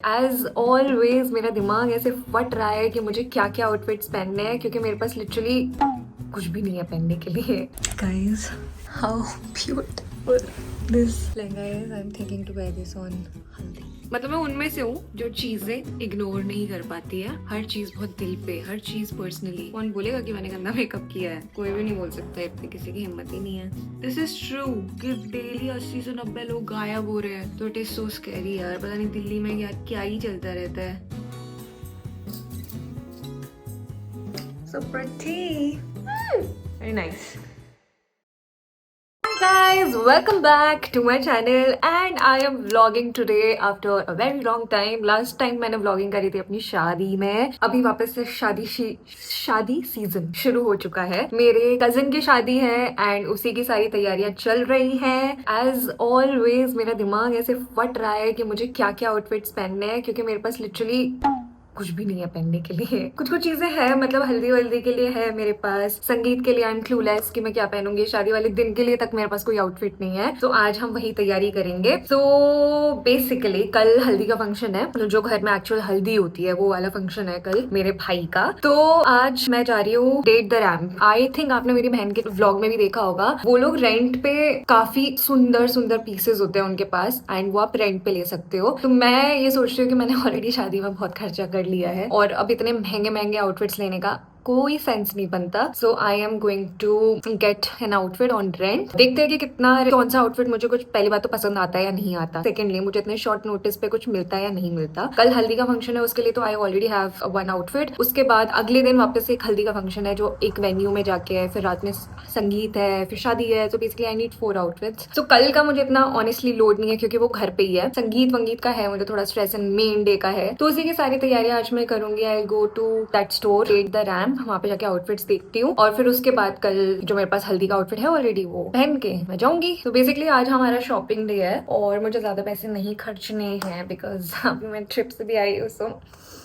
As always मेरा दिमाग ऐसे फट रहा है कि मुझे क्या क्या आउटफिट्स पहनने हैं क्योंकि मेरे पास लिटरली कुछ भी नहीं है पहनने के लिए। Guys, how beautiful this lehenga is. I am thinking to wear this on Haldi. मतलब मैं उनमें से हूँ जो चीजें इग्नोर नहीं कर पाती है। हर चीज बहुत दिल पे, हर चीज पर्सनली। कौन बोलेगा कि मैंने गंदा मेकअप किया है? कोई भी नहीं बोल सकता, इतनी किसी की हिम्मत ही नहीं है। दिस इज ट्रू कि डेली 80 से 90 लोग गायब हो रहे हैं, तो इट इज सो स्कैरी यार। पता नहीं दिल्ली में क्या ही चलता रहता है। So pretty. Very nice. Hi guys, welcome back to my channel and I am vlogging today after a very long time. Last time मैंने vlogging करी थी अपनी शादी में। अभी वापस से शादी सीजन शुरू हो चुका है। मेरे कजिन की शादी है एंड उसी की सारी तैयारियां चल रही हैं। As always मेरा दिमाग ऐसे फट रहा है कि मुझे क्या क्या आउटफिट्स पहनने हैं क्योंकि मेरे पास लिटरली कुछ भी नहीं है पहनने के लिए। कुछ कुछ चीजें हैं, मतलब हल्दी वल्दी के लिए है मेरे पास, संगीत के लिए आई एम क्लूलेस कि मैं क्या पहनूंगी, शादी वाले दिन के लिए तक मेरे पास कोई आउटफिट नहीं है। तो आज हम वही तैयारी करेंगे। तो बेसिकली कल हल्दी का फंक्शन है, मतलब जो घर में एक्चुअल हल्दी होती है वो वाला फंक्शन है कल मेरे भाई का। तो आज मैं जा रही हूँ date the ramp. I think आपने मेरी बहन के व्लॉग में भी देखा होगा। वो लोग रेंट पे काफी सुंदर सुंदर पीसेस होते हैं उनके पास एंड वो आप रेंट पे ले सकते हो। तो मैं ये सोच रही हूँ कि मैंने ऑलरेडी शादी में बहुत खर्चा कर लिया है और अब इतने महंगे महंगे आउटफिट्स लेने का कोई सेंस नहीं बनता। So I am going to get an outfit on rent. देखते हैं कि कितना कौन सा आउटफिट मुझे कुछ पहली बात तो पसंद आता है या नहीं आता, सेकेंडली मुझे इतने शॉर्ट नोटिस पे कुछ मिलता है या नहीं मिलता। कल हल्दी का फंक्शन है, उसके लिए तो I already have one outfit. उसके बाद अगले दिन वापस एक हल्दी का फंक्शन है जो एक वेन्यू में जाके है, फिर रात में संगीत है, फिर शादी है। तो बेसिकली आई नीड 4 आउटफिट्स। तो कल का मुझे इतना ऑनेस्टली लोड नहीं है क्योंकि वो घर पे ही है। संगीत वंगीत का है मुझे थोड़ा स्ट्रेस एंड मेन डे का है, तो उसी की सारी तैयारियां आज मैं करूंगी। I go to that store date the ramp, वहां पे जाके आउटफिट्स देखती हूँ और फिर उसके बाद कल जो मेरे पास हल्दी का आउटफिट है ऑलरेडी वो पहन के मैं जाऊंगी। तो बेसिकली आज हमारा शॉपिंग डे है और मुझे ज्यादा पैसे नहीं खर्चने हैं बिकॉज अभी मैं ट्रिप से भी आई हूँ। सो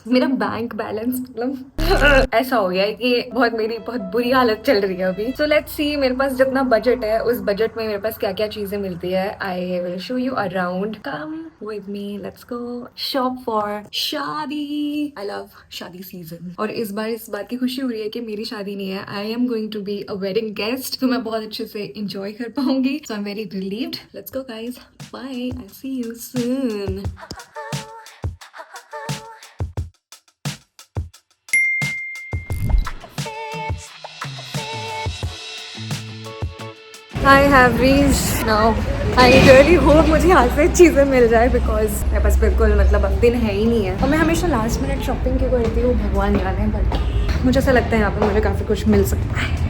मेरा बैंक बैलेंस मतलब ऐसा हो गया है कि मेरी बहुत बुरी हालत चल रही है अभी। सो लेट्स सी मेरे पास जितना बजट है उस बजट में मेरे पास क्या क्या चीजें मिलती है। I will show you around, come with me, let's go shop for shaadi. I love शादी सीजन और इस बार इस बात की खुशी हो रही है कि मेरी शादी नहीं है, I am going to be a wedding guest. तो मैं बहुत अच्छे से इंजॉय कर पाऊंगी। So I am very relieved. Let's go guys, bye, I see you soon. I have reached now. I really hope मुझे यहाँ से चीज़ें मिल जाए बिकॉज मेरे पास बिल्कुल मतलब अब दिन है ही नहीं है। और मैं हमेशा लास्ट मिनट शॉपिंग क्यों करती हूँ भगवान जाने, बट मुझे ऐसा लगता है यहाँ पे मुझे काफ़ी कुछ मिल सकता है।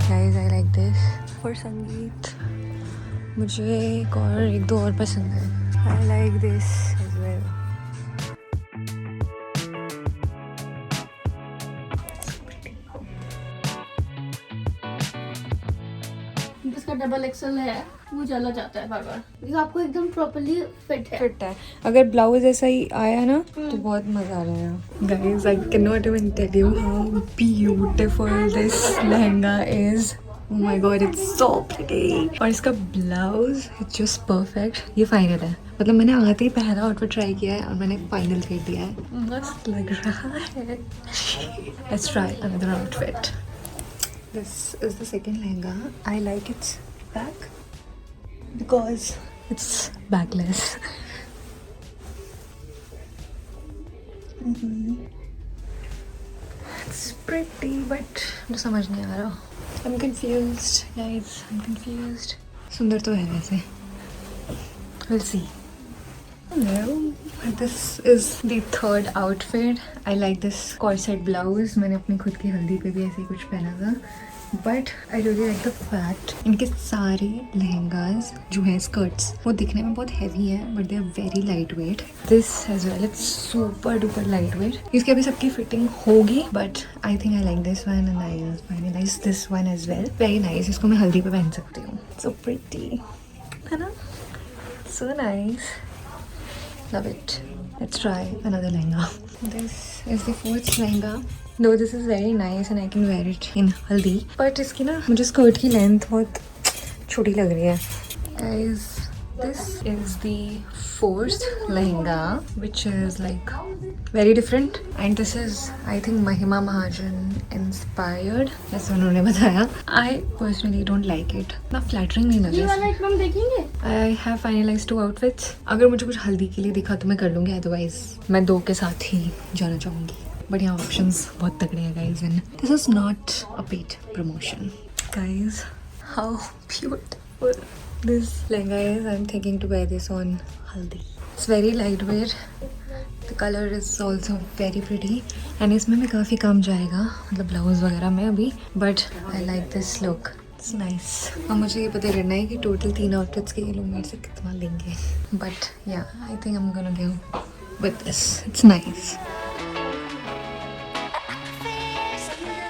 Guys, I like this for संगीत। मुझे एक दो और पसंद है। I like this as well. जिसका डबल एक्सल है वो चला जाता है बार बार। आपको एकदम प्रॉपर्ली फिट है। अगर ब्लाउज ऐसा ही आया ना तो बहुत मजा आ जाएगा। Guys, I can not even tell you how beautiful this lehenga is. Oh my god, it's so pretty। और इसका ब्लाउज इट्स जस्ट परफेक्ट। ये फाइनल है, मतलब मैंने आते ही पहला आउटफिट ट्राई किया है और मैंने फाइनल कर दिया है। मस्त लग रहा है। Let's try another outfit. This is the second lehenga. I like its back because it's backless. It's pretty but मुझे समझ नहीं आ रहा। I'm confused, guys. I'm confused. सुंदर तो है वैसे। We'll see. Hello. This is the third outfit. I like this corset blouse. मैंने अपनी खुद की हल्दी पे भी ऐसे ही कुछ पहना था। But I really like the fact इनके सारे लहंगास जो हैं स्कर्ट्स वो दिखने में बहुत हैवी हैं but they are very lightweight. This as well, it's super duper lightweight. इसकी अभी सबकी फिटिंग होगी but I think I like this one and I finalize this one as well. Very nice. इसको मैं हल्दी पे पहन सकती हूँ। So pretty, है ना? So nice. Love it. Let's try another lehenga. This is the fourth lehenga no this is very nice and I can wear it in Haldi, but इसकी ना मुझे स्कर्ट की लेंथ बहुत छोटी लग रही है. Guys, this is the fourth lehenga which is like very different and this is I think Mahima Mahajan inspired, ऐसा उन्होंने बताया. I personally don't like it, ना flattering नहीं लग ये रहा. वाला एक हम देखेंगे. I have finalized 2 outfits. अगर मुझे कुछ हल्दी के लिए दिखा तो मैं कर लूँगी, अदरवाइज मैं 2 के साथ ही जाना चाहूँगी. बट यहाँ ऑप्शंस बहुत तगड़े हैं guys and this is not a paid promotion. Guys how beautiful this lehenga is. I am thinking to wear this on haldi. It's very light wear. The colour is also very pretty and इसमें भी काफ़ी काम जाएगा, मतलब blouse वगैरह में अभी. But I like this look. It's nice. अब मुझे ये पता करना है कि टोटल 3 आउटफिट्स के ये लोग मेरे से कितना लेंगे. बट या I think I am gonna go with this. It's nice.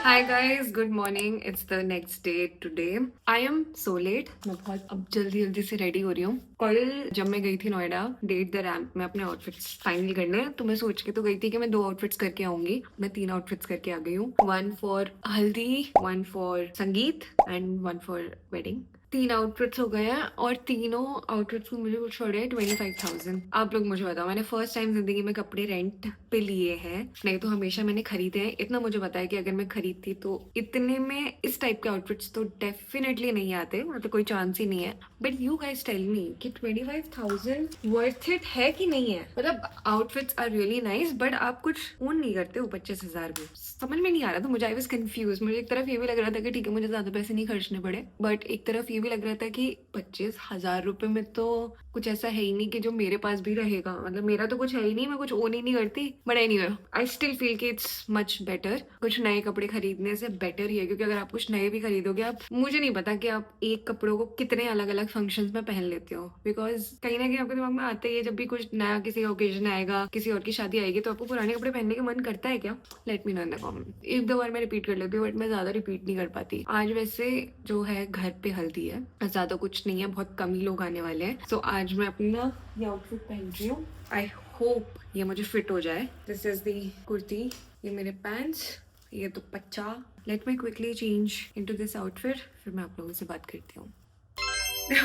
Hi guys, good morning. It's the next day today. I am so late. मैं बहुत अब जल्दी से रेडी हो रही हूँ. कल जब मैं गई थी नोएडा डेट द रैम्प में अपने आउटफिट्स फाइनल करने, तो मैं सोच के तो गई थी कि मैं 2 आउटफिट्स करके आऊंगी. मैं 3 आउटफिट्स करके आ गई हूँ. 1 फॉर हल्दी, 1 फॉर संगीत एंड 1 फॉर वेडिंग. 3 आउटफिट्स हो गए हैं और तीनों आउटफिट्स को मुझे कुछ पड़े 25,000. आप लोग मुझे बताओ, मैंने फर्स्ट टाइम जिंदगी में कपड़े रेंट पे लिए हैं, नहीं तो हमेशा मैंने खरीदे हैं. इतना मुझे पता है कि अगर मैं खरीदती तो इतने में इस टाइप के आउटफिट्स तो डेफिनेटली नहीं आते, मतलब कोई चांस ही नहीं है. But you guys tell me कि 25,000 वर्थ इट है कि नहीं है. मतलब outfits are really nice but आप कुछ ओन नहीं करते हो 25,000 में. समझ में नहीं आ रहा था मुझे. I was confuse. मुझे एक तरफ ये भी लग रहा था कि ठीक है मुझे ज्यादा पैसे नहीं खर्चने पड़े, बट एक तरफ ये भी लग रहा था कि 25,000 रुपए में तो कुछ ऐसा है ही नहीं कि जो मेरे पास भी रहेगा. मतलब मेरा तो कुछ है ही नहीं, मैं कुछ ओन ही नहीं करती. But anyway I still feel कि इट्स मच बेटर. कुछ नए कपड़े खरीदने से बेटर ही है, क्योंकि अगर आप कुछ नए भी खरीदोगे, आप मुझे नहीं पता कि आप एक कपड़ों को कितने अलग अलग फंक्शंस में पहन लेते हो. बिकॉज कहीं ना कहीं आपके दिमाग में आता ही है, जब भी कुछ नया किसी का ओकेजन आएगा, किसी और की शादी आएगी, तो आपको पुराने कपड़े पहनने का मन करता है क्या? Late me know in the comment. 1-2 बार मैं रिपीट कर लेती हूँ, बट मैं ज्यादा रिपीट नहीं कर पाती. आज वैसे जो है घर पे हल्दी है, ज्यादा कुछ नहीं है, बहुत कम ही लोग आने वाले हैं. सो आज मैं अपना ये आउटफिट पहन रही हूँ. आई होप ये मुझे फिट हो जाए. दिस इज दी कुर्ती, ये मेरे पैंट्स, ये दुपट्टा. Let me quickly change into this outfit, फिर मैं आप लोगों से बात करती हूँ.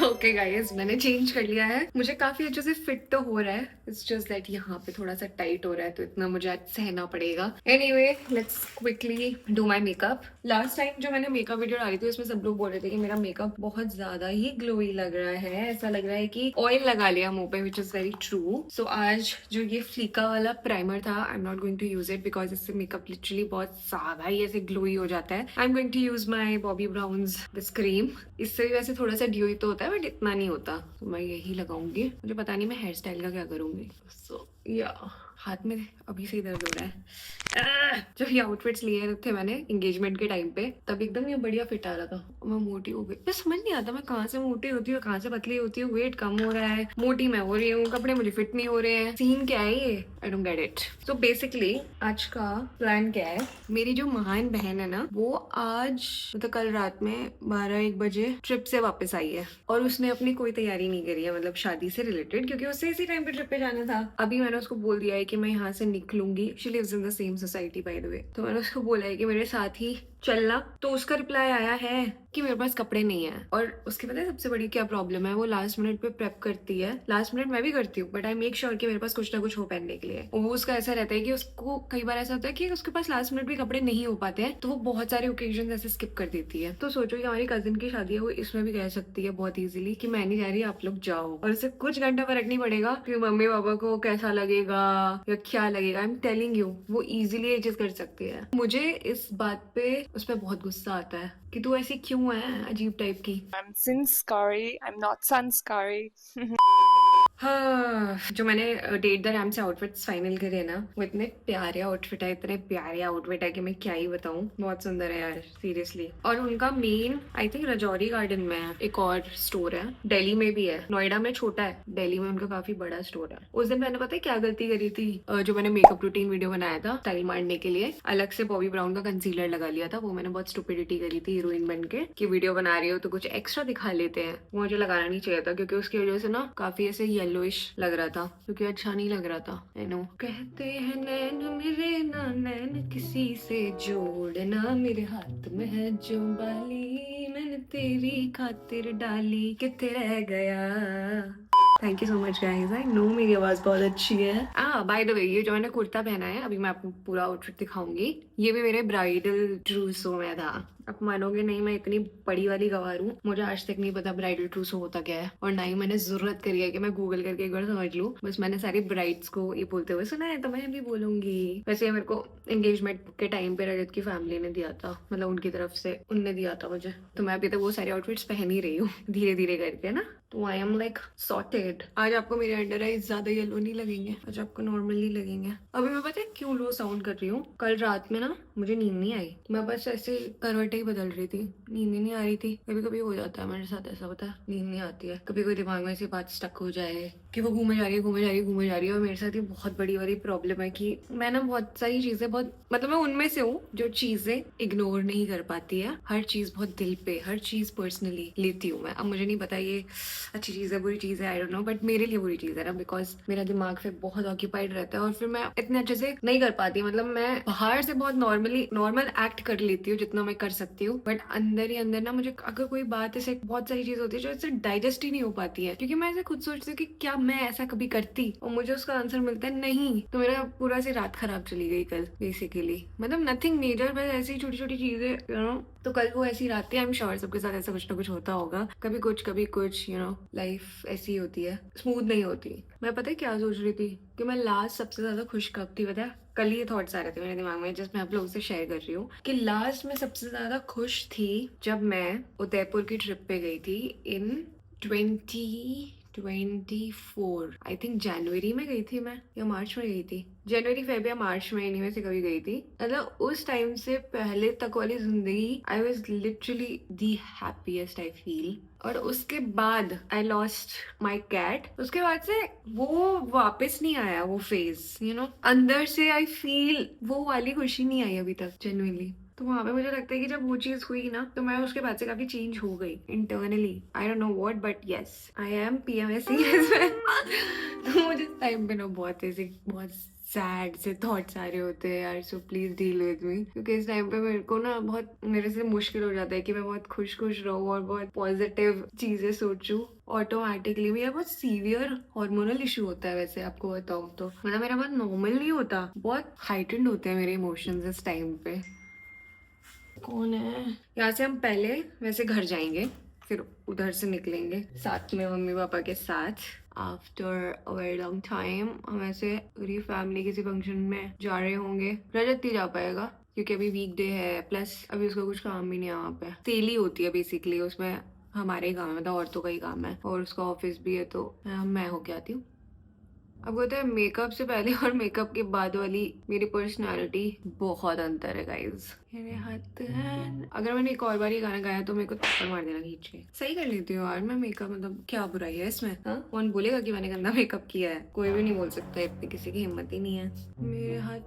ओके गाइस, मैंने चेंज कर लिया है. मुझे काफी अच्छे से फिट तो हो रहा है. इट्स जस्ट दैट यहाँ पे थोड़ा सा टाइट हो रहा है, तो इतना मुझे आज सहना पड़ेगा. Anyway let's quickly do my makeup. Last time जो मैंने मेकअप वीडियो डाली थी उसमें सब लोग बोल रहे थे कि मेरा मेकअप बहुत ज्यादा ही ग्लोई लग रहा है, ऐसा लग रहा है कि ऑयल लगा लिया मुंह पे, which is very true. So आज जो ये फ्लिका वाला प्राइमर था, I am not going to use it because इससे मेकअप लिटरली बहुत ज्यादा ही ऐसे ग्लोई हो जाता है. I am going to use my Bobbi Brown's this cream. इससे भी वैसे थोड़ा सा ड्यूई तो होता है बट इतना नहीं होता, तो मैं यही लगाऊंगी. मुझे पता नहीं मैं हेयर स्टाइल का क्या करूंगी. सो या हाथ में अभी से ही दर्द हो रहा है. जब ये आउटफिट्स लिए थे मैंने एंगेजमेंट के टाइम पे, तब एकदम ये बढ़िया फिट आ रहा था. मैं मोटी हो गई. मैं समझ नहीं आता मैं कहाँ से मोटी होती हूँ, कहाँ से पतली होती हूँ. वेट कम हो रहा है, मोटी मैं हो रही हूँ, कपड़े मुझे फिट नहीं हो रहे हैं. सीन क्या है ये? I don't get it. So basically आज का प्लान क्या है, मेरी जो महान बहन है ना, वो आज मतलब कल रात में 12-1 बजे ट्रिप से वापस आई है और उसने अपनी कोई तैयारी नहीं करी है, मतलब शादी से रिलेटेड, क्योंकि उसे इसी टाइम पे ट्रिप पे जाना था. अभी मैंने उसको बोल दिया है कि मैं यहाँ से निकलूंगी. She lives in the same society by the way. तो मैंने उसको बोला है कि मेरे साथ ही चलना. तो उसका रिप्लाई आया है कि मेरे पास कपड़े नहीं है. और उसकी पता है सबसे बड़ी क्या प्रॉब्लम है, वो लास्ट मिनट पे प्रेप करती है. लास्ट मिनट मैं भी करती हूँ, बट आई मेक श्योर कि मेरे पास कुछ ना कुछ हो पहनने के लिए. वो उसका ऐसा रहता है कि उसको कई बार ऐसा होता है कि उसके पास लास्ट मिनट भी कपड़े नहीं हो पाते हैं, तो वो बहुत सारे ओकेजन ऐसे स्किप कर देती है. तो सोचो कि हमारी कजिन की शादी है, वो इसमें भी कह सकती है बहुत ईजिली कि मैं नहीं जा रही, आप लोग जाओ. और उसे कुछ घंटा फर्क नहीं पड़ेगा कि मम्मी पापा को कैसा लगेगा या क्या लगेगा. आई एम टेलिंग यू, वो इजिली ये चीज कर सकती है. मुझे इस बात पे उस पर बहुत गुस्सा आता है कि तू ऐसी क्यों है अजीब टाइप की. I'm Sanskari. I'm not Sanskari. हाँ, जो मैंने डेट द रैम से आउटफिट्स फाइनल करे ना, वो इतने प्यारे आउटफिट है, इतने प्यारे आउटफिट है कि मैं क्या ही बताऊं. बहुत सुंदर है यार सीरियसली. और उनका main I think Rajouri garden में है, एक और स्टोर है, दिल्ली में भी है. नोएडा में छोटा है, दिल्ली में उनका काफी बड़ा स्टोर है. उस दिन मैंने पता है क्या गलती करी थी, जो मैंने मेकअप रूटीन वीडियो बनाया था स्टाइल मारने के लिए, अलग से बॉबी ब्राउन का कंसीलर लगा लिया था. वो मैंने बहुत स्टुपिडिटी करी थी हीरोइन बन के कि वीडियो बना रही हो तो कुछ एक्स्ट्रा दिखा लेते हैं. वो मुझे लगाना नहीं चाहिए था, क्योंकि उसकी वजह से ना काफी ऐसे येलो येलोइश लग रहा था क्योंकि अच्छा नहीं लग रहा था। I know. कहते हैं नैन मेरे ना नैन किसी से जोड़ना, मेरे हाथ में है जो बाली मैंने तेरी खातिर डाली, कितने रह गया। Thank you so much guys. I know मेरी आवाज बहुत अच्छी है। बाय द वे, ये जो मैंने कुर्ता पहना है अभी मैं आपको पूरा आउटफिट दिखाऊंगी, ये भी मेरे ब्राइडल ट्रूसो में था। आप मानोगे नहीं, मैं इतनी बड़ी वाली गंवार हूँ, मुझे आज तक नहीं पता ब्राइडल ट्रूसो होता क्या है, और ना ही मैंने जरूरत करी है कि मैं गूगल करके एक बार समझ लूँ। बस मैंने सारी ब्राइड्स को ये बोलते हुए सुना है तो मैं भी बोलूंगी। वैसे मेरे को एंगेजमेंट के टाइम पे रजत की फैमिली ने दिया था, मतलब उनकी तरफ से उनने दिया था मुझे, तो मैं अभी तक वो सारे आउटफिट्स पहन ही रही हूँ धीरे धीरे करके ना। तो आई एम लाइक सॉर्टेड। आज आपको मेरे अंडर आईज ज्यादा येलो नहीं लगेंगे, आज आपको नॉर्मली लगेंगे। अभी मैं पता है क्यों लो साउंड कर रही हूँ, कल रात में ना मुझे नींद नहीं आई, मैं बस ऐसे करवटें ही बदल रही थी, नींद ही नहीं आ रही थी। कभी कभी हो जाता है मेरे साथ ऐसा, पता है, नींद नहीं आती है, कभी कोई दिमाग में ऐसी बात स्टक हो जाए कि वो घूमे जा रही है घूमे जा रही है घूमे जा रही है। और मेरे साथ ये बहुत बड़ी वाली प्रॉब्लम है कि मैं ना बहुत सारी चीजें बहुत, मतलब मैं उनमें से हूँ जो चीजें इग्नोर नहीं कर पाती है। हर चीज बहुत दिल पे, हर चीज पर्सनली लेती हूँ मैं। अब मुझे नहीं पता ये अच्छी चीज है बुरी चीज है, आई डोंट नो, बट मेरे लिए बुरी चीज है ना, बिकॉज मेरा दिमाग फिर बहुत ऑक्यूपाइड रहता है और फिर मैं इतने अच्छे से नहीं कर पाती। मतलब मैं बाहर से बहुत नॉर्मल एक्ट कर लेती हूँ जितना मैं कर सकती हूँ, बट अंदर ही अंदर ना मुझे अगर कोई बात ऐसे, बहुत सारी चीज होती है जो ऐसे डाइजेस्ट ही नहीं हो पाती है, क्योंकि मैं ऐसे खुद सोचती हूँ कि क्या मैं ऐसा कभी करती, और मुझे उसका आंसर मिलता है नहीं। तो मेरा पूरा से रात खराब चली गई कल बेसिकली, मतलब नथिंग मेजर, बस ऐसी छोटी छोटी चीजें यू नो। तो कल वो ऐसी रात थी, आई एम श्योर सबके साथ ऐसा कुछ ना कुछ होता होगा, कभी कुछ यू नो, लाइफ ऐसी होती है, स्मूथ नहीं होती। मैं पता है क्या सोच रही थी कि मैं लास्ट सबसे ज्यादा खुश कब थी, पता है, कल ये थॉट्स आ रहे थे मेरे दिमाग में, जिसमें आप लोगों से शेयर कर रही हूँ कि लास्ट में सबसे ज्यादा खुश थी जब मैं उदयपुर की ट्रिप पे गई थी इन 2024। आई थिंक जनवरी में गई थी मैं, या मार्च में गई थी, जनवरी फेब या मार्च में, इन्हीं में से कभी गई थी। मतलब उस टाइम से पहले तक वाली जिंदगी, I was literally the happiest I feel. और उसके बाद आई लॉस्ट माई कैट, उसके बाद से वो वापस नहीं आया वो फेज, यू नो, अंदर से आई फील वो वाली खुशी नहीं आई अभी तक जेन्युइनली। तो वहां पे मुझे लगता है कि जब वो चीज हुई ना, तो मैं उसके बाद से काफी चेंज हो गई internally, I don't know what, but yes I am PMSing as well. तो मुझे टाइम पे ना बहुत ऐसे बहुत सैड से थॉट्स आ रहे होते हैं यार, so please deal with me, क्योंकि इस टाइम पे मेरे को ना बहुत, मेरे से मुश्किल हो जाता है कि मैं बहुत खुश रहूं और बहुत पॉजिटिव चीजें सोचूं ऑटोमेटिकली। मेरा बहुत सीवियर हार्मोनल इशू होता है वैसे, आपको बताऊं तो, मतलब मेरा बहुत नॉर्मल नहीं होता, बहुत हाइटेंड होते हैं मेरे इमोशंस इस टाइम पे। कौन है? यहाँ से हम पहले वैसे घर जाएंगे, फिर उधर से निकलेंगे साथ में मम्मी पापा के साथ। After a very long time हम ऐसे पूरी फैमिली किसी फंक्शन में जा रहे होंगे। रजत नहीं जा पाएगा क्योंकि अभी वीकडे है, प्लस अभी उसका कुछ काम भी नहीं है, वहाँ पे सेल होती है बेसिकली, उसमें हमारे ही काम है, मतलब औरतों का ही काम है, और उसका ऑफिस भी है, तो मैं होके आती हूँ। अब होता है मेकअप से पहले और मेकअप के बाद वाली मेरी पर्सनालिटी बहुत अंतर है गाइज। मेरे हाथ हैं, अगर मैंने एक और बार ये गाना गाया तो मेरे को थप्पड़ मार देना खींच के। सही कर लेती हूँ यार मैं मेकअप, मतलब क्या बुराई है इसमें? हाँ, कौन बोलेगा कि मैंने गंदा मेकअप किया है? कोई भी नहीं बोल सकता, इतनी किसी की हिम्मत ही नहीं है। मेरे हाथ,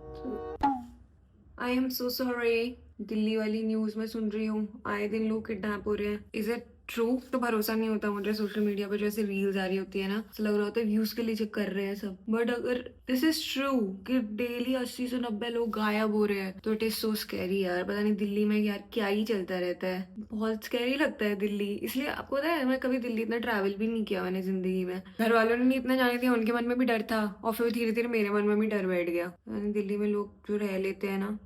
I am so sorry. Delhi वाली न्यूज में सुन रही हूँ आए दिन लोग किडनैप हो रहे हैं। Is it true? तो भरोसा नहीं होता मुझे, सोशल मीडिया पर जो ऐसे रील्स आ रही होती है ना, तो लग रहा होता है व्यूज के लिए चेक कर रहे हैं सब, बट अगर दिस इज ट्रू कि डेली 80 से 90 लोग गायब हो रहे हैं, तो इट इज सो स्कैरी यार। पता नहीं दिल्ली में यार क्या ही चलता रहता है, बहुत स्कैरी लगता है दिल्ली। इसलिए आपको पता है मैं कभी दिल्ली इतना ट्रैवल भी नहीं किया मैंने जिंदगी में, घर वालों ने नहीं इतना जाने दिया, उनके मन में भी डर था, और फिर धीरे धीरे मेरे मन में भी डर बैठ गया। दिल्ली में लोग जो रह लेते हैं ना,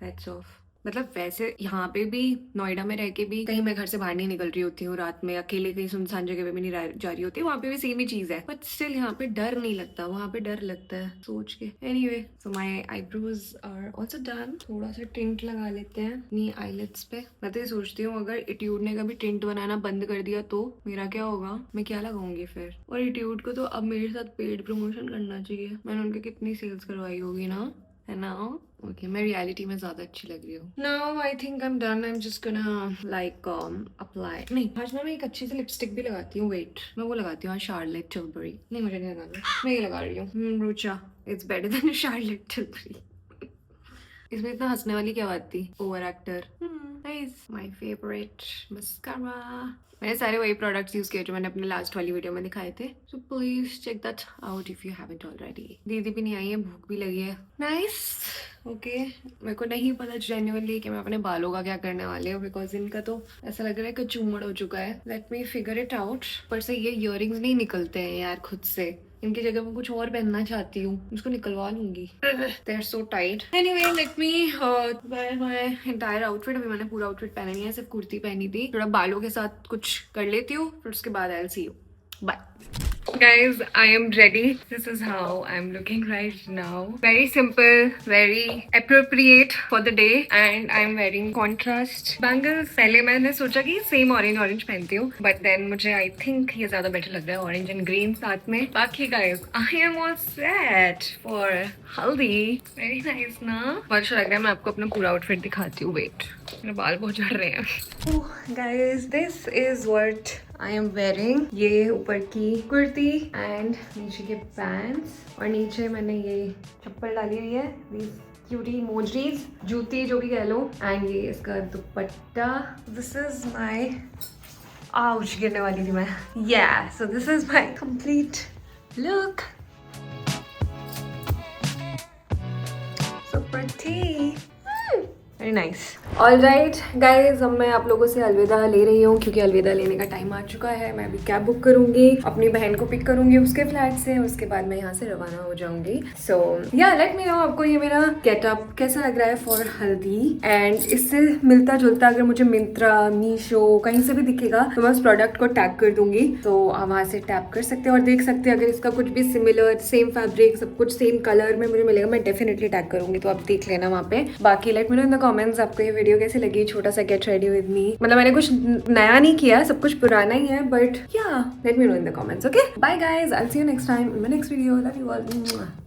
हैट्स ऑफ। मतलब वैसे यहाँ पे भी, नोएडा में रह के भी कहीं मैं घर से बाहर नहीं निकल रही होती हूँ रात में, अकेले कहीं सुनसान जगह पे भी नहीं जा रही होती, वहाँ पे भी सेम ही चीज है, बट स्टिल यहाँ पे डर नहीं लगता, वहाँ पे डर लगता है सोच के। Anyway, so my eyebrows are also done. थोड़ा सा टिंट लगा लेते हैं अपनी आईलिड्स पे। मैं तो ये सोचती हूँ अगर इट्यूड ने कभी टिंट बनाना बंद कर दिया तो मेरा क्या होगा, मैं क्या लगाऊंगी फिर? और इट्यूड को तो अब मेरे साथ पेड प्रमोशन करना चाहिए, मैंने उनके कितनी सेल्स करवाई होगी ना, है ना? ओके, मैं रियलिटी में ज्यादा अच्छी लग रही हूँ। Now I think I am done. I am just gonna like apply, नहीं आज मैं एक अच्छी सी लिपस्टिक भी लगाती हूँ। वेट, मैं वो लगाती हूँ शार्लेट टिलबरी। नहीं मुझे नहीं लगाना, मैं ये लगा रही हूँ Rucha, it's better than Charlotte Tilbury. इसमें इतना हंसने वाली क्या बात थी? Over actor. Nice, my favourite mascara. मैंने सारे वही प्रोडक्ट्स यूज किए जो मैंने अपने लास्ट वाली वीडियो में दिखाए थे, so please check that out if you haven't already. दीदी भी नहीं आई है, भूख भी लगी है। Nice, okay. मेरे को नहीं पता जेन्युइनली कि मैं अपने बालों का क्या करने वाली हूँ, बिकॉज इनका तो ऐसा लग रहा है कि चूमड़ हो चुका है। Let me figure it out. पर से ये इयररिंग्स नहीं निकलते हैं यार खुद से, इनकी जगह मैं कुछ और पहनना चाहती हूँ, उसको निकलवा लूंगी। They are so tight. Anyway, let me wear my entire outfit. अभी मैंने पूरा आउटफिट पहना नहीं है, सिर्फ कुर्ती पहनी थी। थोड़ा बालों के साथ कुछ कर लेती हूँ, फिर उसके बाद I will see you. Bye guys, I am ready. This is how I'm looking right now. Very simple, very appropriate for the day, and I'm wearing contrast bangles. पहले मैंने सोचा कि सेम ऑरेंज पहनती हूँ, but then मुझे I think ये ज्यादा better लग रहा है, ऑरेंज एंड ग्रीन साथ में। बाकी guys, I am all set for हल्दी। Very nice ना? बहुत अच्छा लग रहा है। मैं आपको अपना पूरा आउटफिट दिखाती हूँ। वेट, मेरे बाल बहुत झड़ रहे हैं। Oh, guys, this is what I am wearing. ये ऊपर की कुर्ती एंड नीचे के पैंट्स, और नीचे मैंने ये चप्पल डाली हुई है, these cutie मोजरीज, जूती जो भी कह लो, एंड ये इसका दुपट्टा। दिस इज माई आउच, गिरने वाली थी मैं। Yeah, so this is my complete look. So pretty. Very nice. All right guys, अब मैं आप लोगों से अलविदा ले रही हूँ क्योंकि अलविदा लेने का टाइम आ चुका है। मैं अभी कैब बुक करूंगी, अपनी बहन को पिक करूंगी उसके फ्लैट से, उसके बाद मैं यहाँ से रवाना हो जाऊंगी। सो या लेट मी नो आपको ये मेरा गेटअप कैसा लग रहा है फॉर हल्दी। एंड इससे मिलता जुलता अगर मुझे मिंत्रा, मीशो कहीं से भी दिखेगा तो मैं उस प्रोडक्ट को टैग कर दूंगी, तो आप वहाँ से टैप कर सकते हैं और देख सकते हैं। अगर इसका कुछ भी सिमिलर, सेम फैब्रिक, सब कुछ सेम कलर में मुझे मिलेगा, मैं डेफिनेटली टैग करूंगी, तो आप देख लेना वहाँ पे। बाकी late me know in the comments आपको ये वीडियो कैसी लगी। छोटा सा गेट रेडी विद मी, मतलब मैंने कुछ नया नहीं किया, सब कुछ पुराना ही है, बट या let me know in the comments. Okay, bye guys, I will see you next time in my next video. Love you all.